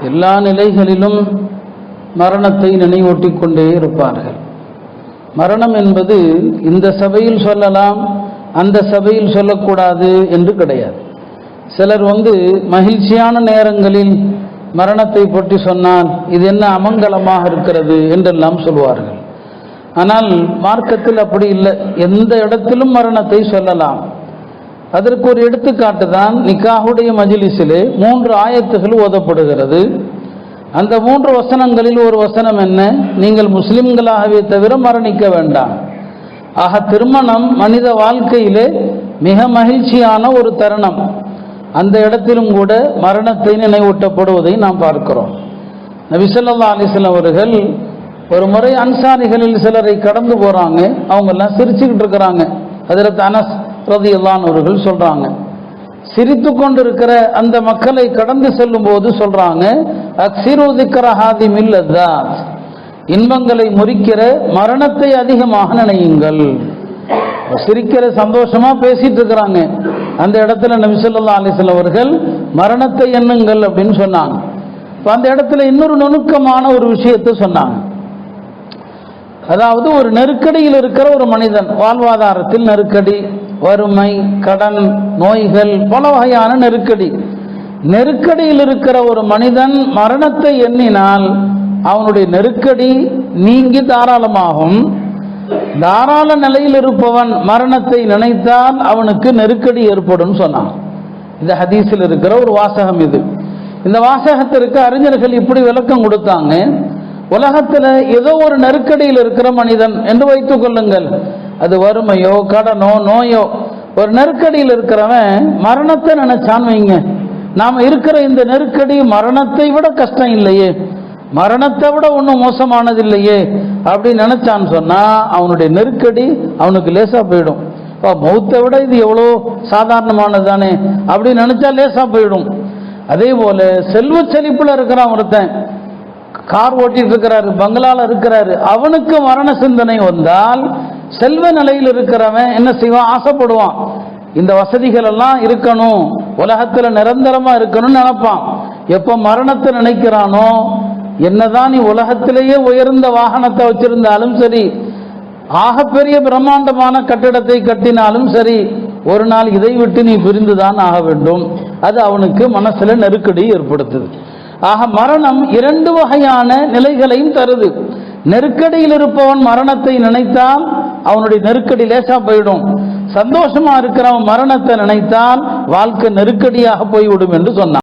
எல்லா நிலைகளிலும் மரணத்தை நினைவூட்டிக் கொண்டே இருப்பார்கள். மரணம் என்பது இந்த சபையில் சொல்லலாம், அந்த சபையில் சொல்லக்கூடாது என்று கிடையாது. சிலர் மகிழ்ச்சியான நேரங்களில் மரணத்தை பற்றி சொன்னால் இது என்ன அமங்கலமாக இருக்கிறது என்றெல்லாம் சொல்வார்கள். ஆனால் மார்க்கத்தில் அப்படி இல்லை. எந்த இடத்திலும் மரணத்தை சொல்லலாம். அதற்கு ஒரு எடுத்துக்காட்டு தான் நிக்காஹுடைய மஜ்லிஸிலே 3 ஆயத்துகள் ஓதப்படுகிறது. அந்த 3 வசனங்களில் ஒரு வசனம் என்ன? நீங்கள் முஸ்லிம்களாகவே தவிர மரணிக்க வேண்டாம். ஆக திருமணம் மனித வாழ்க்கையிலே மிக மகிழ்ச்சியான ஒரு தருணம். அந்த இடத்திலும் கூட மரணத்தை நினைவூட்டப்படுவதை நாம் பார்க்கிறோம். நபி ஸல்லல்லாஹு அலைஹி வஸல்லம் அவர்கள் ஒரு முறை அன்சாரிகளில் சிலரை கடந்து போறாங்க. அவங்க எல்லாம் சிரிச்சுக்கிட்டு இருக்கிறாங்க. ஹஜ்ரத் அனஸ் ரலியல்லாஹு அன்ஹு அவர்கள் சொல்றாங்க, சிரித்து கொண்டிருக்கிற அந்த மக்களை கடந்து செல்லும் போது சொல்றாங்க, அக்ஸிரு திக்ர ஹாதிமில் லذات, இன்பங்களை முறிக்கிற மரணத்தை அதிகமாக நினையுங்கள். சிரிக்கிற சந்தோஷமா பேசிட்டு இருக்கிறாங்க. அந்த இடத்துல நபி ஸல்லல்லாஹு அலைஹி வஸல்லம் அவர்கள் மரணத்தை எண்ணுங்கள் அப்படின்னு சொன்னாங்க. அந்த இடத்துல இன்னொரு நுணுக்கமான ஒரு விஷயத்தை சொன்னாங்க. அதாவது ஒரு நெருக்கடியில் இருக்கிற ஒரு மனிதன், வாழ்வாதாரத்தில் நெருக்கடி, வறுமை, கடன், நோய்கள், பல வகையான நெருக்கடியில் இருக்கிற ஒரு மனிதன் மரணத்தை எண்ணினால் அவனுடைய நெருக்கடி நீங்கி தாராளமாகும். தாராள நிலையில் இருப்பவன் மரணத்தை நினைத்தால் அவனுக்கு நெருக்கடி ஏற்படும் சொன்னான். இந்த ஹதீஸில் இருக்கிற ஒரு வாசகம் இது. இந்த வாசகத்திற்கு அறிஞர்கள் இப்படி விளக்கம் கொடுத்தாங்க. உலகத்தில் ஏதோ ஒரு நெருக்கடியில் இருக்கிற மனிதன் என்று வைத்துக் கொள்ளுங்கள், அது வறுமையோ கடனோ நோயோ, ஒரு நெருக்கடியில் இருக்கிறவன் மரணத்தை நினைச்சான் வைங்க, நாம் இருக்கிற இந்த நெருக்கடி மரணத்தை விட கஷ்டம் இல்லையே, மரணத்தை விட ஒன்றும் மோசமானது இல்லையே அப்படின்னு நினைச்சான்னு சொன்னா அவனுடைய நெருக்கடி அவனுக்கு லேசா போயிடும். மௌத்தை விட இது எவ்வளோ சாதாரணமானது தானே அப்படின்னு நினைச்சா லேசா போயிடும். அதே போல செல்வ செழிப்புல இருக்கிறான் ஒருத்தன், கார் ஓட்டிட்டு இருக்கிறாரு, பங்களால இருக்கிறாரு, அவனுக்கு மரண சிந்தனை வந்தால் செல்வ நிலையில் இருக்கிறவன் என்ன செய்வான்? ஆசைப்படுவான், இந்த வசதிகள் எல்லாம் இருக்கணும், உலகத்துல நிரந்தரமா இருக்கணும்னு நினைப்பான். எப்ப மரணத்தை நினைக்கிறானோ, என்னதான் நீ உலகத்திலேயே உயர்ந்த வாகனத்தை வச்சிருந்தாலும் சரி, ஆகப்பெரிய பிரம்மாண்டமான கட்டிடத்தை கட்டினாலும் சரி, ஒரு நாள் இதை விட்டு நீ பிரிந்துதான் ஆக வேண்டும். அது அவனுக்கு மனசுல நெருக்கடி ஏற்படுத்துது. ஆக மரணம் 2 வகையான நிலைகளையும் தருது. நெருக்கடியில் இருப்பவன் மரணத்தை நினைத்தால் அவனுடைய நெருக்கடி லேசா போயிடும். சந்தோஷமா இருக்கிறவன் மரணத்தை நினைத்தால் வாழ்க்கை நெருக்கடியாக போய்விடும் என்று சொன்னான்.